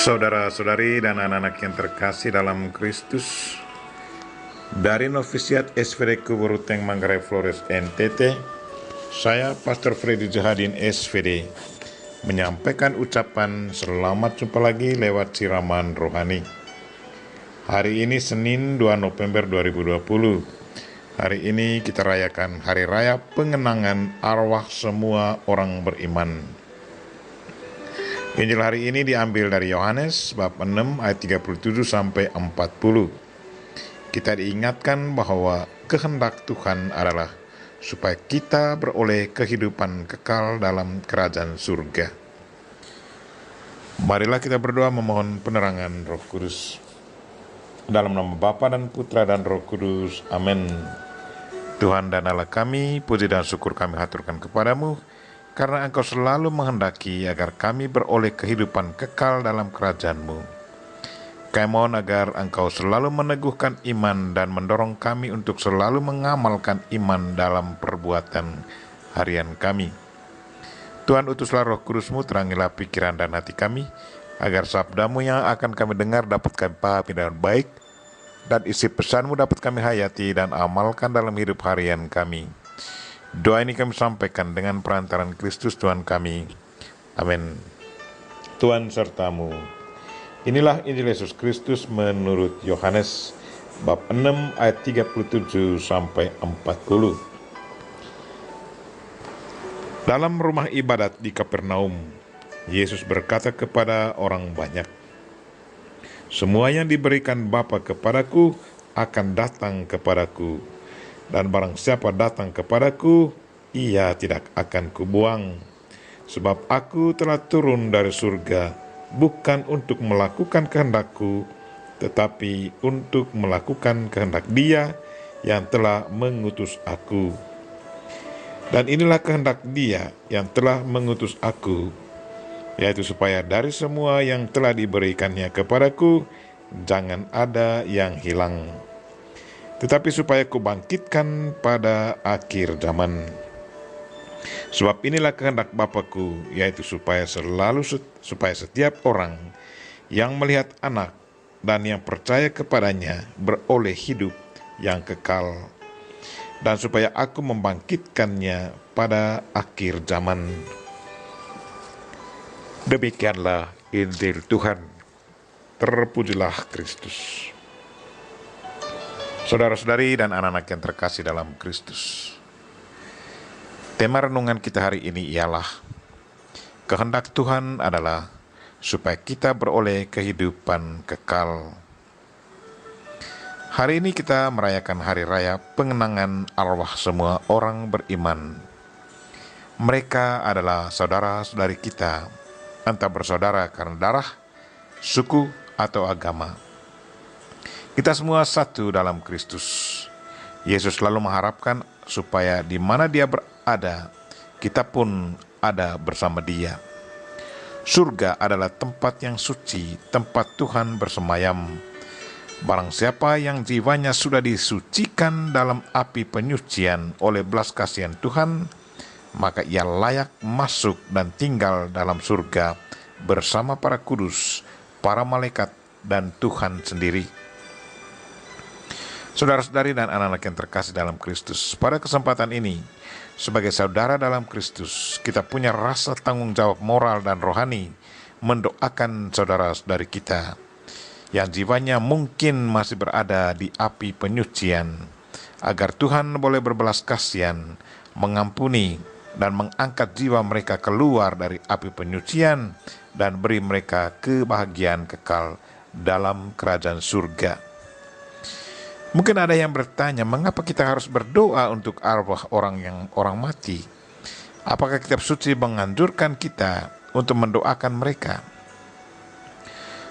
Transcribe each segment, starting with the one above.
Saudara-saudari dan anak-anak yang terkasih dalam Kristus, dari Novisiat SVD Kuburuteng Manggarai Flores NTT, saya Pastor Freddy Jahadin SVD menyampaikan ucapan selamat jumpa lagi lewat siraman rohani. Hari ini Senin 2 November 2020. Hari ini kita rayakan Hari Raya Pengenangan Arwah Semua Orang Beriman. Injil hari ini diambil dari Yohanes bab 6 ayat 37 sampai 40. Kita diingatkan bahwa kehendak Tuhan adalah supaya kita beroleh kehidupan kekal dalam kerajaan surga. Marilah kita berdoa memohon penerangan Roh Kudus. Dalam nama Bapa dan Putra dan Roh Kudus. Amin. Tuhan dan Allah kami, puji dan syukur kami haturkan kepadamu, karena Engkau selalu menghendaki agar kami beroleh kehidupan kekal dalam kerajaan-Mu. Kami mohon agar Engkau selalu meneguhkan iman dan mendorong kami untuk selalu mengamalkan iman dalam perbuatan harian kami. Tuhan, utuslah Roh Kudus-Mu, terangilah pikiran dan hati kami, agar sabda-Mu yang akan kami dengar dapat kami pahami dengan baik, dan isi pesan-Mu dapat kami hayati dan amalkan dalam hidup harian kami. Doa ini kami sampaikan dengan perantaran Kristus Tuhan kami. Amin. Tuhan sertamu. Inilah Injil Yesus Kristus menurut Yohanes bab 6 ayat 37 sampai 40. Dalam rumah ibadat di Kapernaum, Yesus berkata kepada orang banyak, "Semua yang diberikan Bapa kepadaku akan datang kepadaku, dan barang siapa datang kepadaku, ia tidak akan kubuang. Sebab aku telah turun dari surga, bukan untuk melakukan kehendakku, tetapi untuk melakukan kehendak Dia yang telah mengutus aku. Dan inilah kehendak Dia yang telah mengutus aku, yaitu supaya dari semua yang telah diberikannya kepadaku, jangan ada yang hilang, tetapi supaya kubangkitkan pada akhir zaman. Sebab inilah kehendak Bapa-Ku, yaitu supaya setiap orang yang melihat Anak dan yang percaya kepadanya beroleh hidup yang kekal, dan supaya Aku membangkitkannya pada akhir zaman." Demikianlah Injil Tuhan. Terpujilah Kristus. Saudara-saudari dan anak-anak yang terkasih dalam Kristus, tema renungan kita hari ini ialah kehendak Tuhan adalah supaya kita beroleh kehidupan kekal. Hari ini kita merayakan Hari Raya Pengenangan Arwah Semua Orang Beriman. Mereka adalah saudara-saudari kita, entah bersaudara karena darah, suku, atau agama. Kita semua satu dalam Kristus. Yesus selalu mengharapkan supaya di mana Dia berada, kita pun ada bersama Dia. Surga adalah tempat yang suci, tempat Tuhan bersemayam. Barang siapa yang jiwanya sudah disucikan dalam api penyucian oleh belas kasihan Tuhan, maka ia layak masuk dan tinggal dalam surga bersama para kudus, para malaikat, dan Tuhan sendiri. Saudara-saudari dan anak-anak yang terkasih dalam Kristus, pada kesempatan ini, sebagai saudara dalam Kristus, kita punya rasa tanggung jawab moral dan rohani mendoakan saudara-saudari kita yang jiwanya mungkin masih berada di api penyucian, agar Tuhan boleh berbelas kasihan, mengampuni, dan mengangkat jiwa mereka keluar dari api penyucian dan beri mereka kebahagiaan kekal dalam kerajaan surga. Mungkin ada yang bertanya, mengapa kita harus berdoa untuk arwah orang mati? Apakah kitab suci menganjurkan kita untuk mendoakan mereka?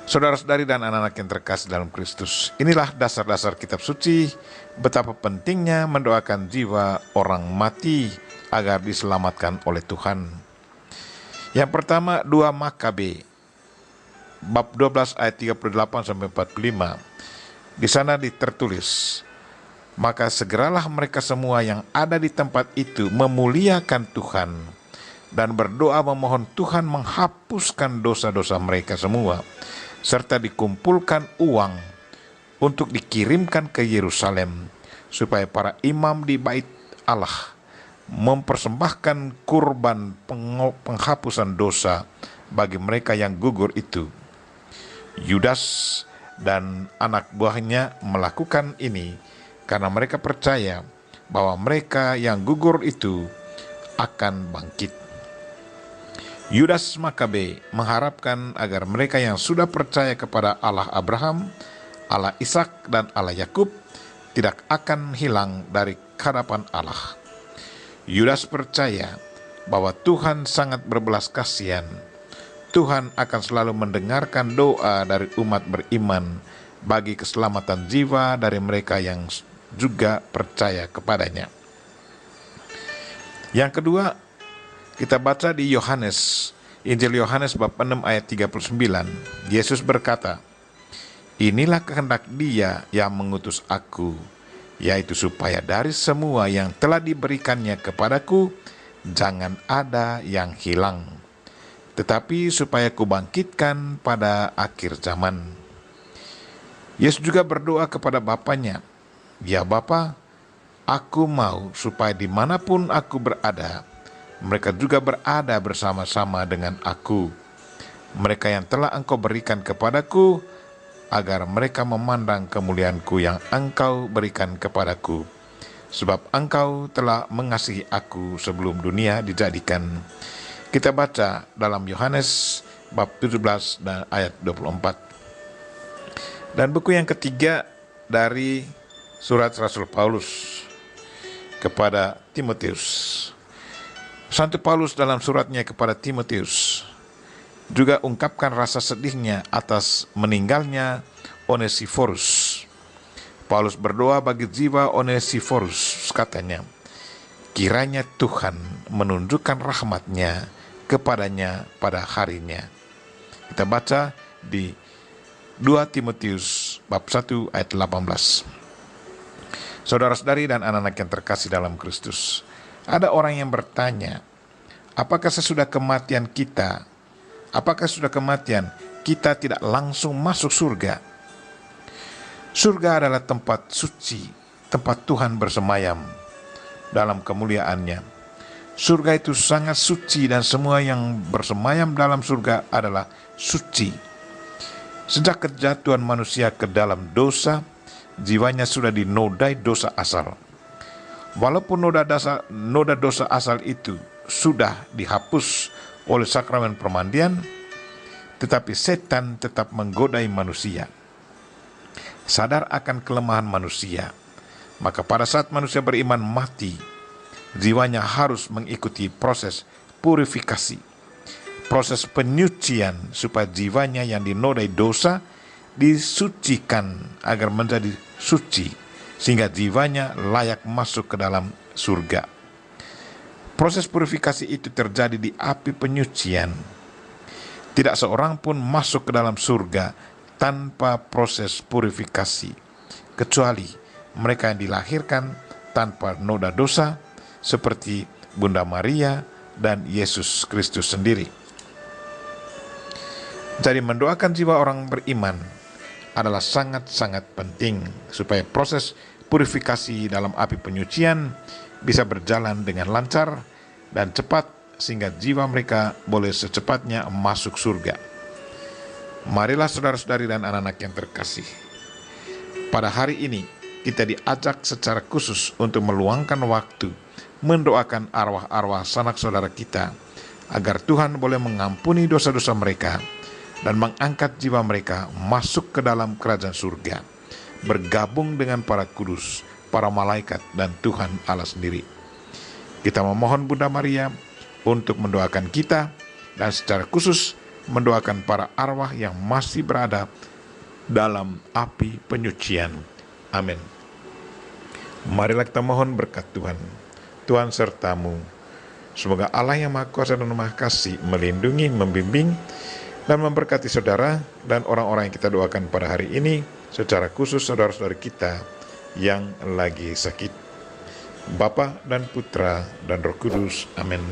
Saudara-saudari dan anak-anak yang terkasih dalam Kristus, inilah dasar-dasar kitab suci, betapa pentingnya mendoakan jiwa orang mati agar diselamatkan oleh Tuhan. Yang pertama, 2 Makabe bab 12 ayat 38 sampai 45. Di sana tertulis, "Maka segeralah mereka semua yang ada di tempat itu memuliakan Tuhan dan berdoa memohon Tuhan menghapuskan dosa-dosa mereka semua serta dikumpulkan uang untuk dikirimkan ke Yerusalem, supaya para imam di bait Allah mempersembahkan kurban penghapusan dosa bagi mereka yang gugur itu. Yudas dan anak buahnya melakukan ini karena mereka percaya bahwa mereka yang gugur itu akan bangkit. Yudas Makabe mengharapkan agar mereka yang sudah percaya kepada Allah Abraham, Allah Ishak, dan Allah Yakub tidak akan hilang dari hadapan Allah. Yudas percaya bahwa Tuhan sangat berbelas kasihan. Tuhan akan selalu mendengarkan doa dari umat beriman bagi keselamatan jiwa dari mereka yang juga percaya kepadanya. Yang kedua, kita baca di Yohanes, Injil Yohanes bab 6 ayat 39. Yesus berkata, "Inilah kehendak Dia yang mengutus aku, yaitu supaya dari semua yang telah diberikannya kepadaku, jangan ada yang hilang, tetapi supaya kubangkitkan pada akhir zaman." Yesus juga berdoa kepada Bapanya, "Ya Bapa, aku mau supaya dimanapun aku berada, mereka juga berada bersama-sama dengan aku. Mereka yang telah Engkau berikan kepadaku, agar mereka memandang kemuliaanku yang Engkau berikan kepadaku. Sebab Engkau telah mengasihi aku sebelum dunia dijadikan." Kita baca dalam Yohanes bab 17 dan ayat 24. Dan buku yang ketiga dari surat Rasul Paulus kepada Timotius. Santo Paulus dalam suratnya kepada Timotius juga ungkapkan rasa sedihnya atas meninggalnya Onesiforus. Paulus berdoa bagi jiwa Onesiforus, katanya, "Kiranya Tuhan menunjukkan rahmat-Nya kepadanya pada harinya." Kita baca di 2 Timotius bab 1 ayat 18. Saudara-saudari dan anak-anak yang terkasih dalam Kristus, ada orang yang bertanya, apakah sesudah kematian kita tidak langsung masuk surga? Surga adalah tempat suci, tempat Tuhan bersemayam dalam kemuliaannya. Surga itu sangat suci dan semua yang bersemayam dalam surga adalah suci. Sejak kejatuhan manusia ke dalam dosa, jiwanya sudah dinodai dosa asal. Walaupun noda dosa asal itu sudah dihapus oleh sakramen permandian, tetapi setan tetap menggodai manusia. Sadar akan kelemahan manusia, maka pada saat manusia beriman mati, jiwanya harus mengikuti proses purifikasi, proses penyucian, supaya jiwanya yang dinodai dosa disucikan agar menjadi suci, sehingga jiwanya layak masuk ke dalam surga. Proses purifikasi itu terjadi di api penyucian. Tidak seorang pun masuk ke dalam surga tanpa proses purifikasi, kecuali mereka yang dilahirkan tanpa noda dosa, seperti Bunda Maria dan Yesus Kristus sendiri. Jadi mendoakan jiwa orang beriman adalah sangat-sangat penting, supaya proses purifikasi dalam api penyucian bisa berjalan dengan lancar dan cepat, sehingga jiwa mereka boleh secepatnya masuk surga. Marilah saudara-saudari dan anak-anak yang terkasih, pada hari ini kita diajak secara khusus untuk meluangkan waktu mendoakan arwah-arwah sanak saudara kita, agar Tuhan boleh mengampuni dosa-dosa mereka dan mengangkat jiwa mereka masuk ke dalam kerajaan surga, bergabung dengan para kudus, para malaikat, dan Tuhan Allah sendiri. Kita memohon Bunda Maria untuk mendoakan kita, dan secara khusus mendoakan para arwah yang masih berada dalam api penyucian. Amin. Marilah kita mohon berkat Tuhan. Tuhan sertamu. Semoga Allah yang Maha Kuasa dan Maha Kasih melindungi, membimbing, dan memberkati saudara dan orang-orang yang kita doakan pada hari ini, secara khusus saudara-saudari kita yang lagi sakit. Bapa dan Putra dan Roh Kudus. Amin.